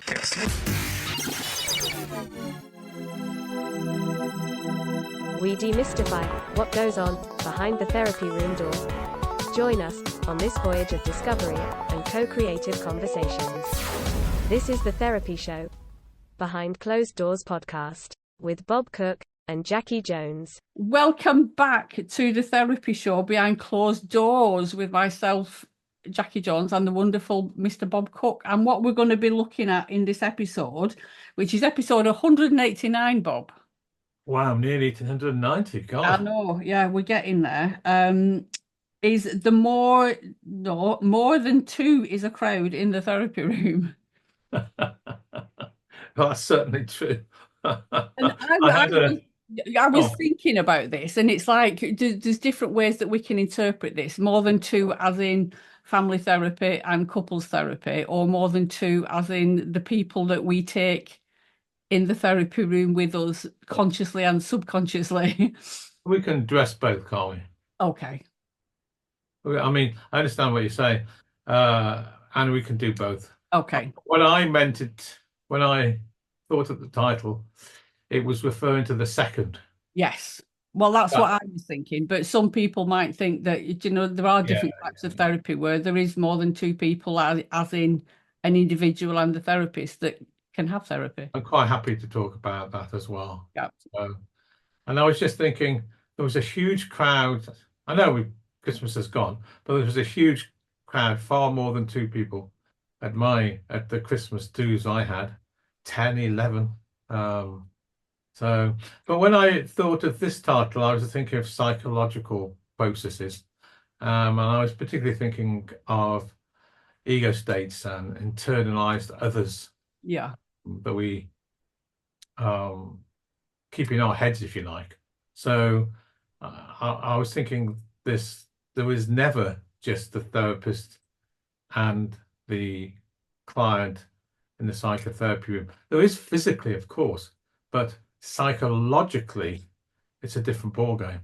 We demystify what goes on behind the therapy room door. Join us on this voyage of discovery and co-creative conversations. This is the Therapy Show, Behind Closed Doors podcast, with Bob Cooke and Jacci Jones. Welcome back to the Therapy Show Behind Closed Doors with myself, Jacci Jones, and the wonderful Mr. Bob Cooke. And what we're going to be looking at in this episode, which is episode 189, Bob. Wow, nearly 190. God. I know, yeah, we're getting there. Is the more than two is a crowd in the therapy room. That's certainly true. And I was thinking about this, and it's like there's different ways that we can interpret this. More than two as in family therapy and couples therapy, or more than two as in the people that we take in the therapy room with us consciously and subconsciously. We can address both, can't we? Okay. I mean, I understand what you're saying, and we can do both. Okay. When I thought of the title, it was referring to the second. Yes. Well, that's what I was thinking. But some people might think that, there are different types of therapy where there is more than two people, as in an individual and the therapist, that can have therapy. I'm quite happy to talk about that as well. Yeah. And I was just thinking, there was a huge crowd. I know Christmas has gone, but there was a huge crowd, far more than two people at the Christmas dues I had, 10, 11. But when I thought of this title, I was thinking of psychological processes, and I was particularly thinking of ego states and internalized others. Yeah. That we keep in our heads, if you like. So I was thinking there was never just the therapist and the client in the psychotherapy room. There is physically, of course, but psychologically, it's a different ballgame.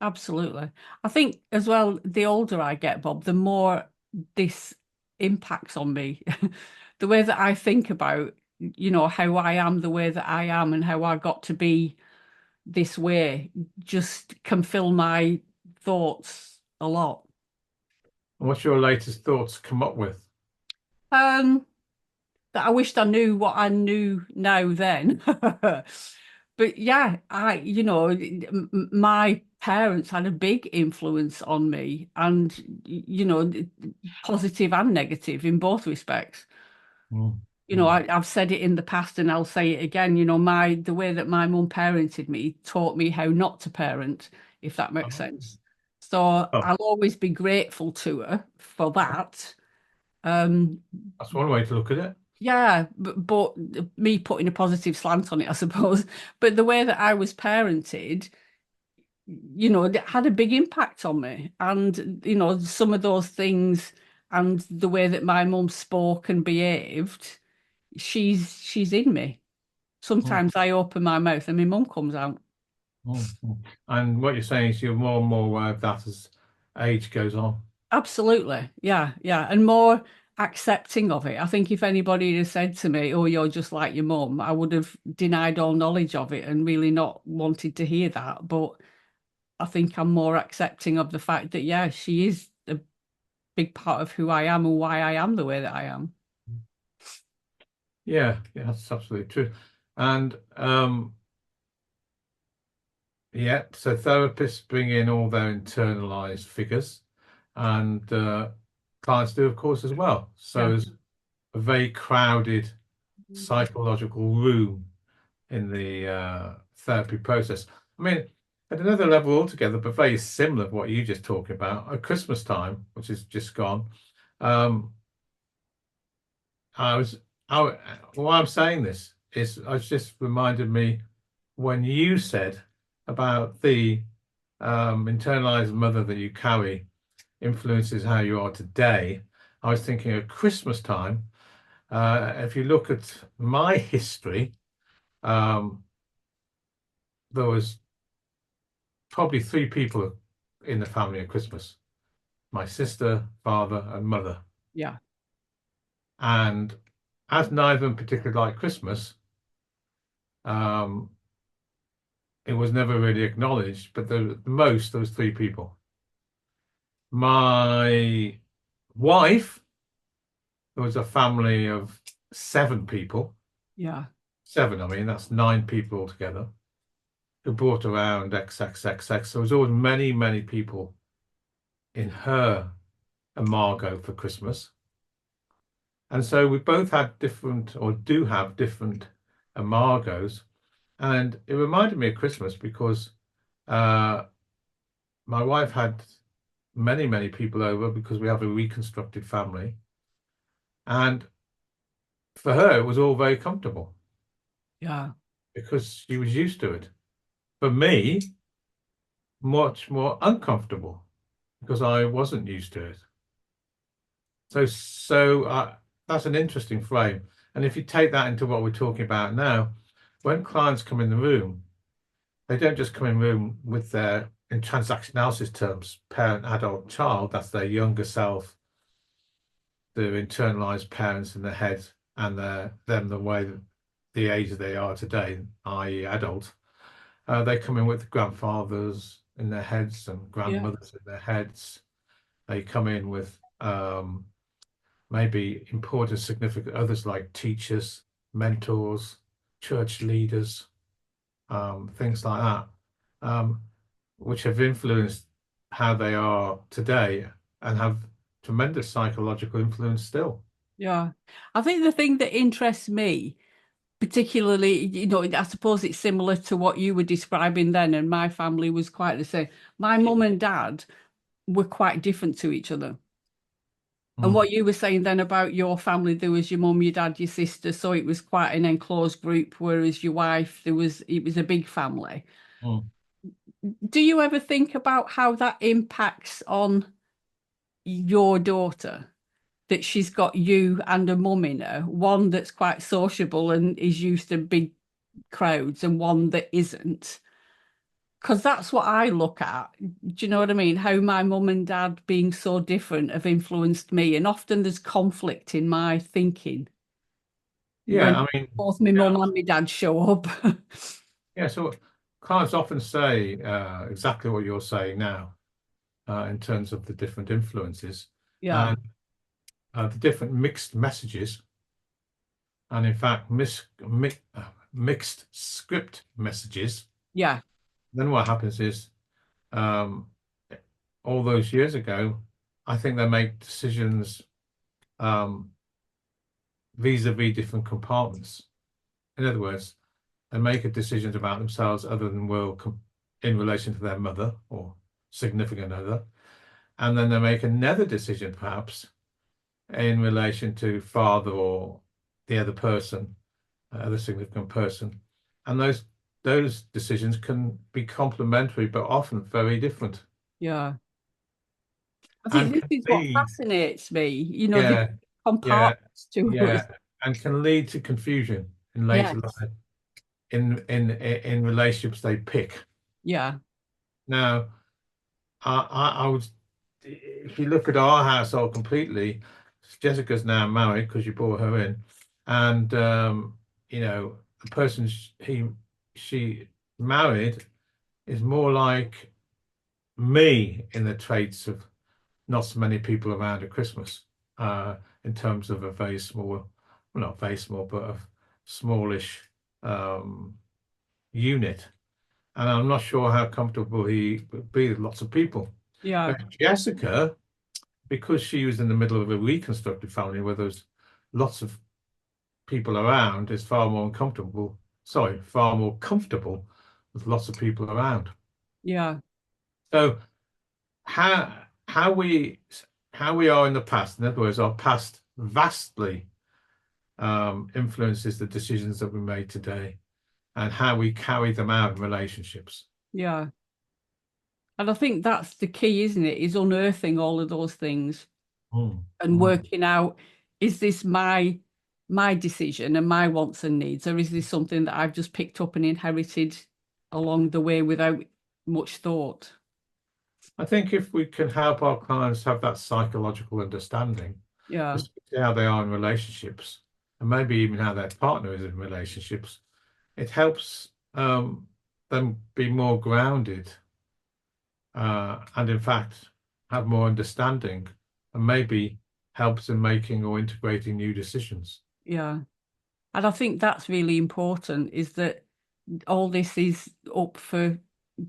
Absolutely. I think as well, the older I get, Bob, the more this impacts on me. The way that I think about, how I am the way that I am and how I got to be this way just can fill my thoughts a lot. What's your latest thoughts come up with? That I wished I knew what I knew now then. But yeah, my parents had a big influence on me, and, positive and negative in both respects. I've said it in the past and I'll say it again, the way that my mum parented me taught me how not to parent, if that makes sense. So I'll always be grateful to her for that. That's one way to look at it. Yeah, but me putting a positive slant on it, I suppose. But the way that I was parented, it had a big impact on me. And, some of those things and the way that my mum spoke and behaved, she's in me. Sometimes I open my mouth and my mum comes out. And what you're saying is you're more and more aware of that as age goes on. Absolutely. Yeah. And more accepting of it. I think if anybody had said to me, "Oh, you're just like your mum," I would have denied all knowledge of it and really not wanted to hear that. But I think I'm more accepting of the fact that, she is a big part of who I am and why I am the way that I am. Yeah, that's absolutely true. And so therapists bring in all their internalized figures, and clients do, of course, as well. So there's a very crowded psychological room in the therapy process. I mean, at another level altogether, but very similar to what you just talked about, at Christmas time, which is just gone. Why I'm saying this is, it's just reminded me when you said about the internalized mother that you carry influences how you are today. I was thinking at Christmas time, if you look at my history, there was probably three people in the family at Christmas: my sister, father, and mother. Yeah. And as neither of them particularly like Christmas, it was never really acknowledged. But the most, there was 3 people. My wife, there was a family of 7 people. Yeah. 7, I mean, that's 9 people altogether, who brought around XXXX. So there was always many, many people in her imago for Christmas. And so we both had different, or do have different imargos. And it reminded me of Christmas because my wife had many, many people over because we have a reconstructed family. And for her, it was all very comfortable. Yeah. Because she was used to it. For me, much more uncomfortable because I wasn't used to it. So that's an interesting frame. And if you take that into what we're talking about now, when clients come in the room, they don't just come in the room with their, in transaction analysis terms, parent, adult, child, that's their younger self, their internalized parents in their head, and the way that the age they are today, i.e. adult. They come in with grandfathers in their heads and grandmothers in their heads. They come in with maybe important, significant others like teachers, mentors, church leaders, things like that, which have influenced how they are today and have tremendous psychological influence still. Yeah. I think the thing that interests me, particularly, you know, I suppose it's similar to what you were describing then, and my family was quite the same. My mum and dad were quite different to each other. And what you were saying then about your family, there was your mum, your dad, your sister, so it was quite an enclosed group, whereas your wife, it was a big family. Do you ever think about how that impacts on your daughter? That she's got you and a mum in her, one that's quite sociable and is used to big crowds, and one that isn't. Because that's what I look at. Do you know what I mean? How my mum and dad being so different have influenced me. And often there's conflict in my thinking when Yeah, I mean, both my mum and my dad show up. yeah, so clients often say exactly what you're saying now in terms of the different influences Yeah. and the different mixed messages, and in fact, mixed script messages. Yeah. Then what happens is, all those years ago, I think they make decisions vis-a-vis different compartments. In other words, they make a decisions about themselves other than in relation to their mother or significant other, and then they make another decision perhaps in relation to father or the other person, other significant person, and those decisions can be complementary but often very different. Yeah. I think And this can is what lead, fascinates me, you know, yeah, different yeah, compartments to us. yeah, and can lead to confusion in later Yes. life in relationships they pick. Yeah. Now, I would, if you look at our household completely, Jessica's now married because you brought her in, and you know, the person she married is more like me in the traits of not so many people around at Christmas, in terms of a very small, well, not very small, but a smallish unit. And I'm not sure how comfortable he would be with lots of people. Yeah. But Jessica, because she was in the middle of a reconstructed family where there's lots of people around, is far more far more comfortable with lots of people around. Yeah. So how we are in the past, in other words, our past vastly influences the decisions that we made today and how we carry them out in relationships. Yeah. And I think that's the key, isn't it? Is unearthing all of those things and working out, is this my decision and my wants and needs, or is this something that I've just picked up and inherited along the way without much thought? I think if we can help our clients have that psychological understanding, Yeah. especially how they are in relationships, and maybe even how their partner is in relationships, it helps them be more grounded and in fact have more understanding, and maybe helps in making or integrating new decisions. Yeah. And I think that's really important, is that all this is up for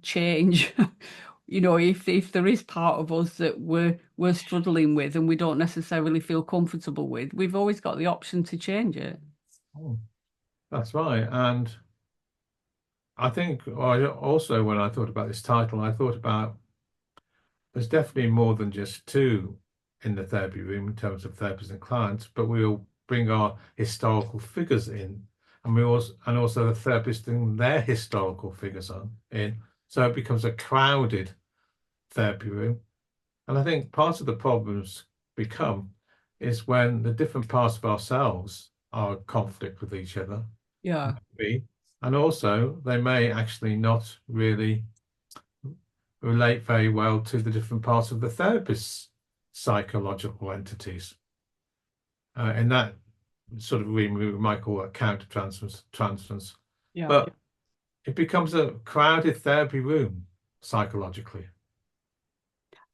change. If there is part of us that we're struggling with and we don't necessarily feel comfortable with, we've always got the option to change it. Oh, that's right. And I think also when I thought about this title, I thought about there's definitely more than just two in the therapy room in terms of therapists and clients, but we'll bring our historical figures in, and also the therapist bring their historical figures in. So it becomes a crowded therapy room. And I think part of the problems become is when the different parts of ourselves are in conflict with each other. Yeah. Maybe. And also they may actually not really relate very well to the different parts of the therapist's psychological entities. In that sort of we might call it counter-transference. Yeah. But it becomes a crowded therapy room psychologically.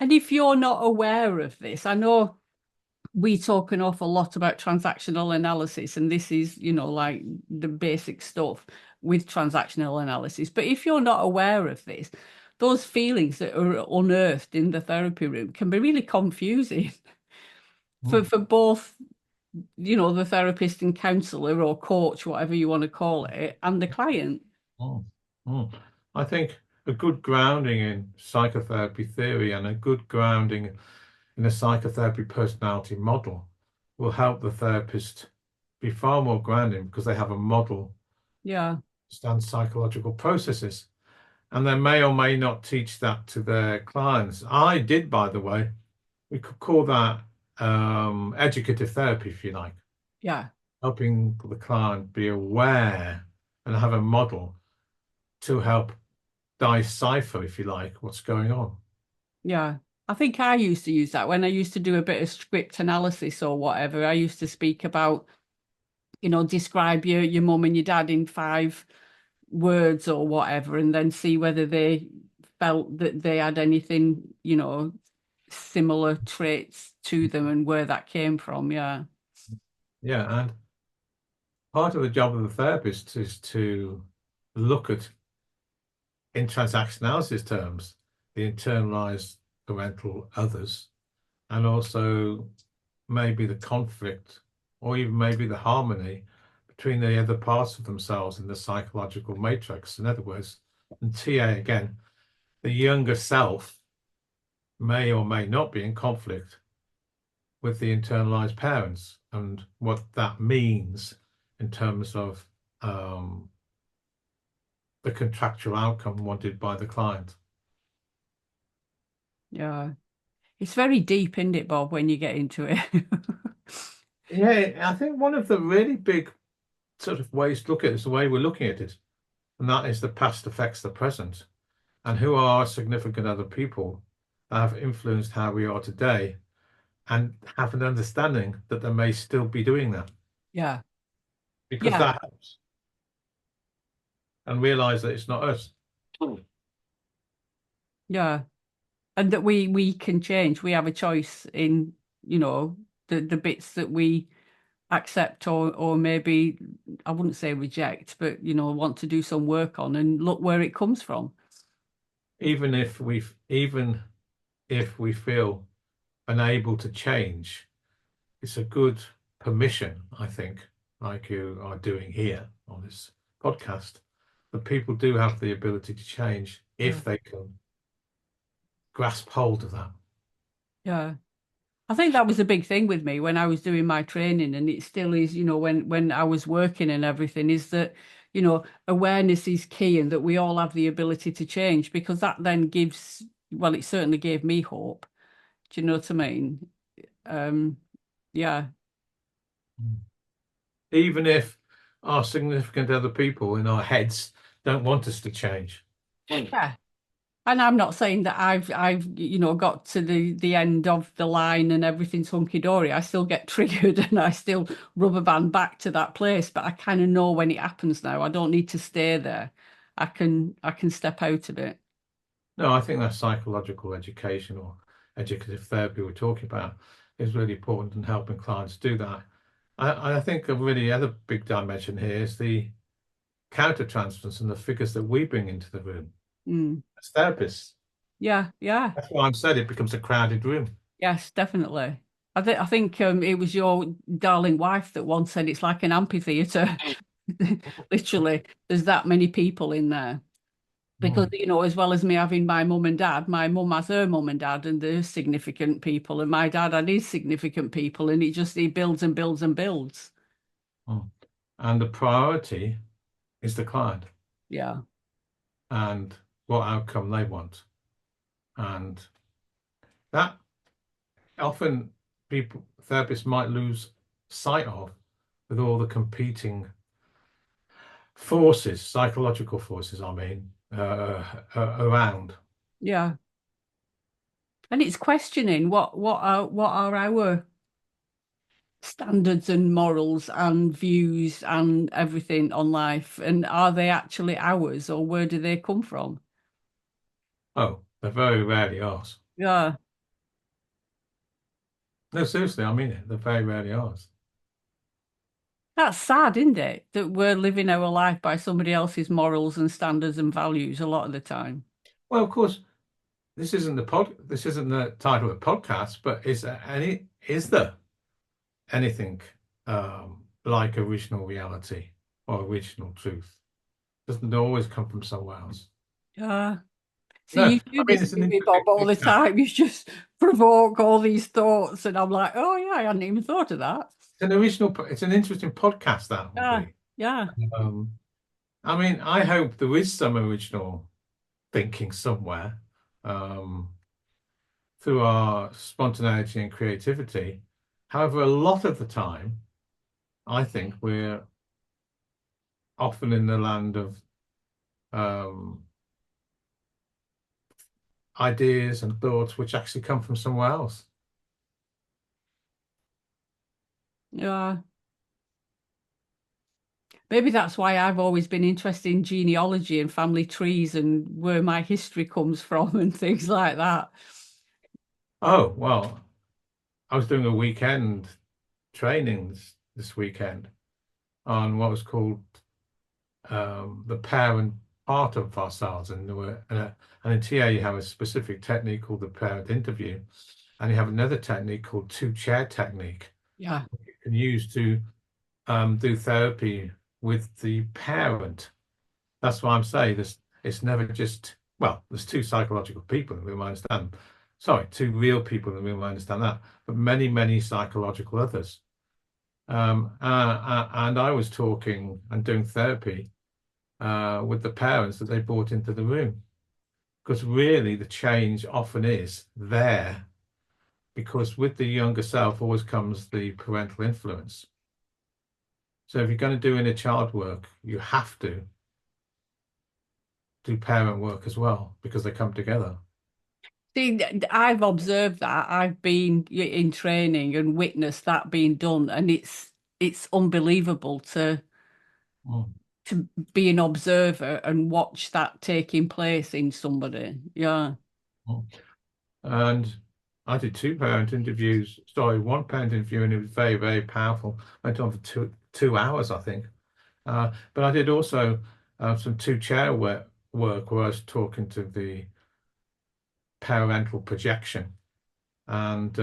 And if you're not aware of this, I know we talk an awful lot about transactional analysis, and this is, like the basic stuff with transactional analysis. But if you're not aware of this, those feelings that are unearthed in the therapy room can be really confusing for both, the therapist and counsellor or coach, whatever you want to call it, and the client. I think a good grounding in psychotherapy theory and a good grounding in a psychotherapy personality model will help the therapist be far more grounding, because they have a model Yeah. understand psychological processes, and they may or may not teach that to their clients. I did, by the way. We could call that educative therapy, if you like. Yeah. Helping the client be aware and have a model to help decipher, if you like, what's going on. Yeah. I think I used to use that when I used to do a bit of script analysis or whatever. I used to speak about, describe your mum and your dad in 5 words or whatever, and then see whether they felt that they had anything, similar traits to them and where that came from. Yeah. Yeah, and part of the job of the therapist is to look at, in transaction analysis terms, the internalized parental others, and also maybe the conflict or even maybe the harmony between the other parts of themselves in the psychological matrix. In other words, and TA again, the younger self may or may not be in conflict with the internalized parents, and what that means in terms of the contractual outcome wanted by the client. Yeah. It's very deep, isn't it, Bob, when you get into it? Yeah, I think one of the really big sort of ways to look at it is the way we're looking at it, and that is the past affects the present, and who are significant other people that have influenced how we are today, and have an understanding that they may still be doing that. Yeah. Because Yeah. that helps, and realize that it's not us. Yeah. And that we can change. We have a choice in, the bits that we accept or maybe, I wouldn't say reject, but, want to do some work on, and look where it comes from. Even if we feel unable to change, it's a good permission, I think, like you are doing here on this podcast, that people do have the ability to change if they can grasp hold of that. Yeah. I think that was a big thing with me when I was doing my training, and it still is, when I was working and everything, is that, awareness is key, and that we all have the ability to change, because that then gives, well, it certainly gave me hope. Do you know what I mean? Yeah. Even if our significant other people in our heads don't want us to change. Yeah. And I'm not saying that I've got to the end of the line and everything's hunky dory. I still get triggered and I still rubber band back to that place, but I kind of know when it happens now. I don't need to stay there. I can step out of it. No, I think that psychological education or educative therapy we're talking about is really important in helping clients do that. I think a really other big dimension here is the countertransference and the figures that we bring into the room Mm. as therapists. Yeah, yeah. That's why I'm said it becomes a crowded room. Yes, definitely. I think it was your darling wife that once said it's like an amphitheater. Literally, there's that many people in there. Because, as well as me having my mum and dad, my mum has her mum and dad, and they're significant people, and my dad had his significant people, and he builds and builds and builds. And the priority is the client Yeah. and what outcome they want. And that often therapists might lose sight of with all the competing forces, psychological forces, around. Yeah. And it's questioning what are our standards and morals and views and everything on life, and are they actually ours, or where do they come from? Oh, they're very rarely ours. Yeah. No, seriously, I mean it. They're very rarely ours. That's sad, isn't it? That we're living our life by somebody else's morals and standards and values a lot of the time. Well, of course, this isn't the title of the podcast, but is there anything like original reality or original truth? Doesn't it always come from somewhere else? Yeah. See, No, you do I mean, this it's to an me, Bob, all the interesting time. You just provoke all these thoughts, and I'm like, oh yeah, I hadn't even thought of that. it's an interesting podcast that will Yeah, be. yeah, I mean, I hope there is some original thinking somewhere through our spontaneity and creativity. However, a lot of the time, I think we're often in the land of ideas and thoughts which actually come from somewhere else. yeah. Maybe that's why I've always been interested in genealogy and family trees and where my history comes from and things like that. Oh, well, I was doing a weekend training this weekend on what was called the parent part of ourselves, and in TA you have a specific technique called the parent interview, and you have another technique called two-chair technique. Yeah. You can use to do therapy with the parent. That's why I'm saying it's never just, well, there's two psychological people in the room, I understand. Sorry, two real people in the room, I understand that, but many, many psychological others. And I was talking and doing therapy with the parents that they brought into the room, because really the change often is there, because with the younger self always comes the parental influence. So if you're going to do inner child work, you have to do parent work as well, because they come together. See, I've observed that. I've been in training and witnessed that being done, and it's unbelievable to be an observer and watch that taking place in somebody. Yeah. And I did one parent interview, and it was very, very powerful. Went on for two hours, I think. But I did also some two-chair work where I was talking to the parental projection, and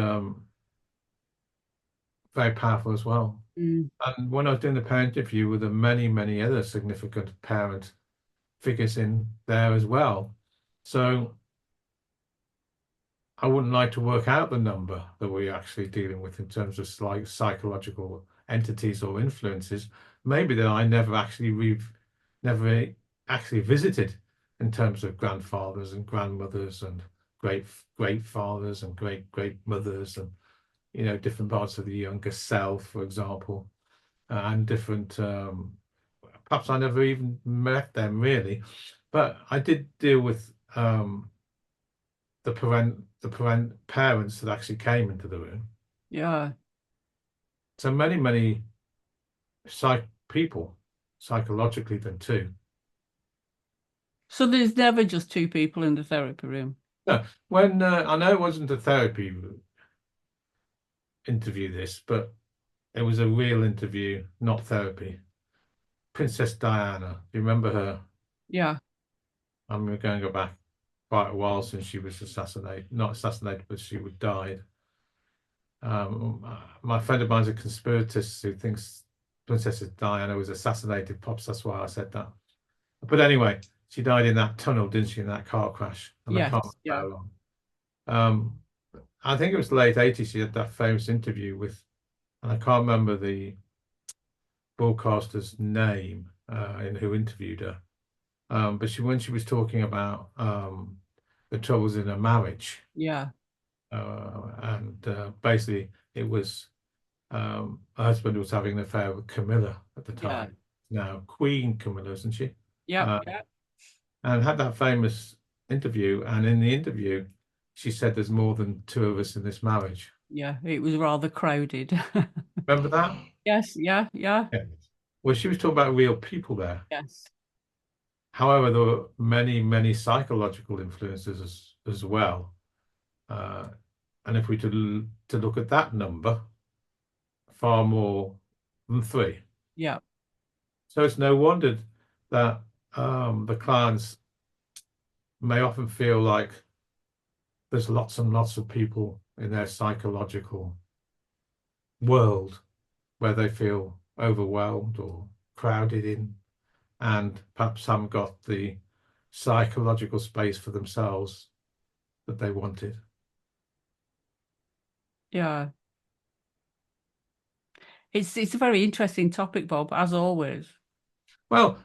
very powerful as well. Mm. And when I was doing the parent interview with the many, many other significant parent figures in there as well. So I wouldn't like to work out the number that we're actually dealing with in terms of like psychological entities or influences, maybe that I never actually visited, in terms of grandfathers and grandmothers and great fathers and great mothers, and different parts of the younger self, for example, and different perhaps I never even met them really, but I did deal with parents that actually came into the room. Yeah. So many people psychologically than two. So there's never just two people in the therapy room. No, when I know it wasn't a therapy interview, this, but it was a real interview, not therapy. Princess Diana, do you remember her? Yeah. We're going to go back quite a while since she was assassinated, not assassinated, but she would died. My friend of mine's a conspiratist who thinks Princess Diana was assassinated. Pops, that's why I said that. But anyway, she died in that tunnel, didn't she, in that car crash? And I Yes. can't Yeah. remember how long. I think it was late 80s. She had that famous interview with, and I can't remember the broadcaster's name in who interviewed her. But when she was talking about the troubles in her marriage, Yeah. and basically it was her husband was having an affair with Camilla at the time. Now Queen Camilla, isn't she? Yeah. And had that famous interview, and in the interview she said there's more than two of us in this marriage. Yeah. It was rather crowded. Remember that? Yes. Yeah. Yeah. Well, she was talking about real people there. Yes. However, there were many psychological influences as well. And if we to look at that number, far more than three. Yeah. So it's no wonder that the clients may often feel like there's lots and lots of people in their psychological world where they feel overwhelmed or crowded in, and perhaps haven't got the psychological space for themselves that they wanted. Yeah. It's a very interesting topic, Bob, as always. Well,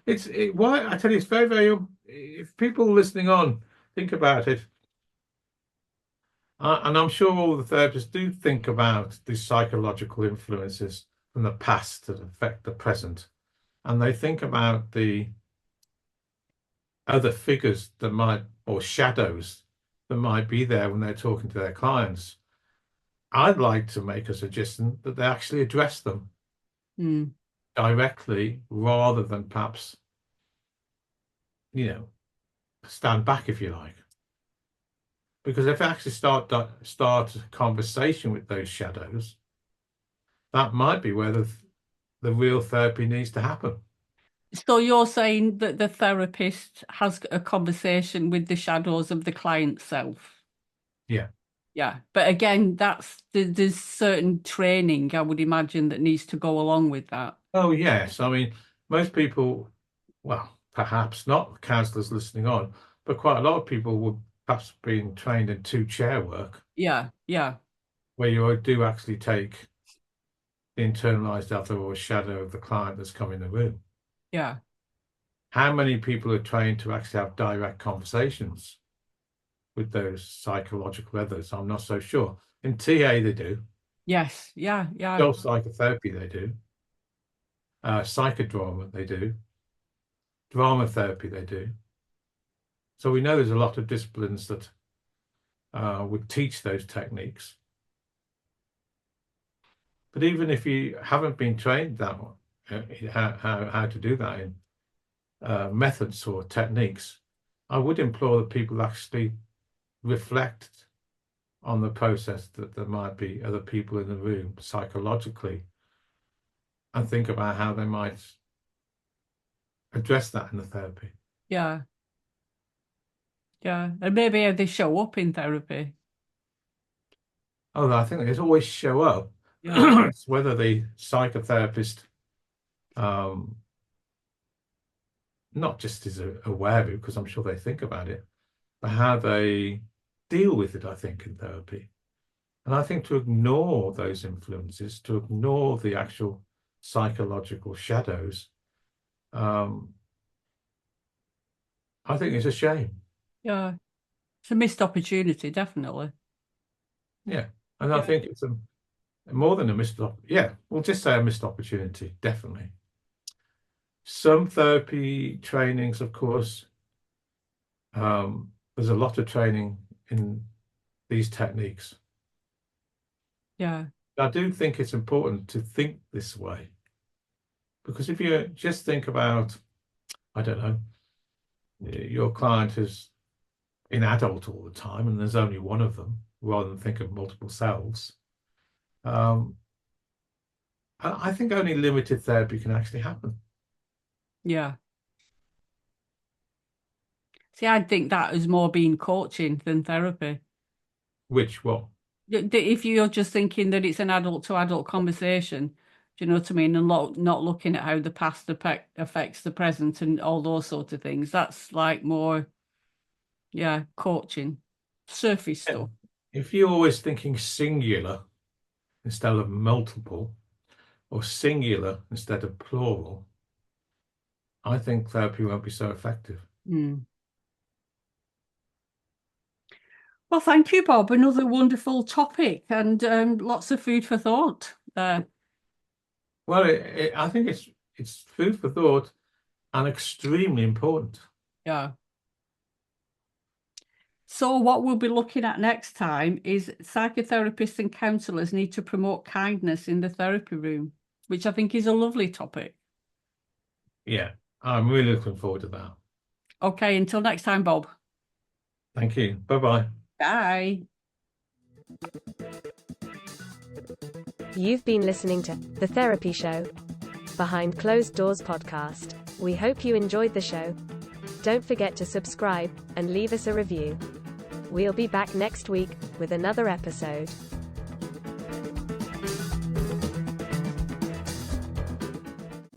why I tell you, it's very. If people listening on think about it, and I'm sure all the therapists do think about the psychological influences from the past that affect the present, and they think about the other figures that might, or shadows that might be there when they're talking to their clients. I'd like to make a suggestion that they actually address them directly, rather than perhaps, stand back, if you like. Because if they actually start a conversation with those shadows, that might be where the real therapy needs to happen. So you're saying that the therapist has a conversation with the shadows of the client's self? Yeah. Yeah. But again, there's certain training, I would imagine, that needs to go along with that. Oh, yes. I mean, most people, well, perhaps not counsellors listening on, but quite a lot of people would perhaps being trained in two-chair work. Yeah. Where you do actually take the internalized other or shadow of the client that's come in the room. Yeah. How many people are trained to actually have direct conversations with those psychological others? I'm not so sure. In TA, they do. Yes. Yeah. Adult psychotherapy, they do. Psychodrama, they do. Drama therapy, they do. So we know there's a lot of disciplines that would teach those techniques. But even if you haven't been trained that one, how to do that in methods or techniques, I would implore that people actually reflect on the process that there might be other people in the room psychologically, and think about how they might address that in the therapy. Yeah. And maybe how they show up in therapy. Oh, I think they always show up. Yeah. It's whether the psychotherapist not just is aware of it, because I'm sure they think about it, but how they deal with it, I think, in therapy. And I think to ignore those influences, to ignore the actual psychological shadows, I think it's a shame. Yeah. It's a missed opportunity, definitely. Yeah. And I think it's more than a missed opportunity. Yeah, we'll just say a missed opportunity, definitely. Some therapy trainings, of course, there's a lot of training in these techniques. Yeah. I do think it's important to think this way, because if you just think about, I don't know, your client is an adult all the time and there's only one of them, rather than think of multiple selves, I think only limited therapy can actually happen. Yeah. See, I'd think that is more being coaching than therapy. Which, well, If you're just thinking that it's an adult to adult conversation, do you know what I mean? And not looking at how the past affects the present and all those sorts of things. That's like more, yeah, coaching, surface stuff. if you're always thinking singular instead of multiple, or singular instead of plural, I think therapy won't be so effective. Mm. Well, thank you, Bob. Another wonderful topic and lots of food for thought there. Well, I think it's food for thought and extremely important. Yeah. So what we'll be looking at next time is psychotherapists and counsellors need to promote kindness in the therapy room, which I think is a lovely topic. Yeah, I'm really looking forward to that. Okay, until next time, Bob. Thank you. Bye-bye. Bye. You've been listening to The Therapy Show, Behind Closed Doors podcast. We hope you enjoyed the show. Don't forget to subscribe and leave us a review. We'll be back next week with another episode.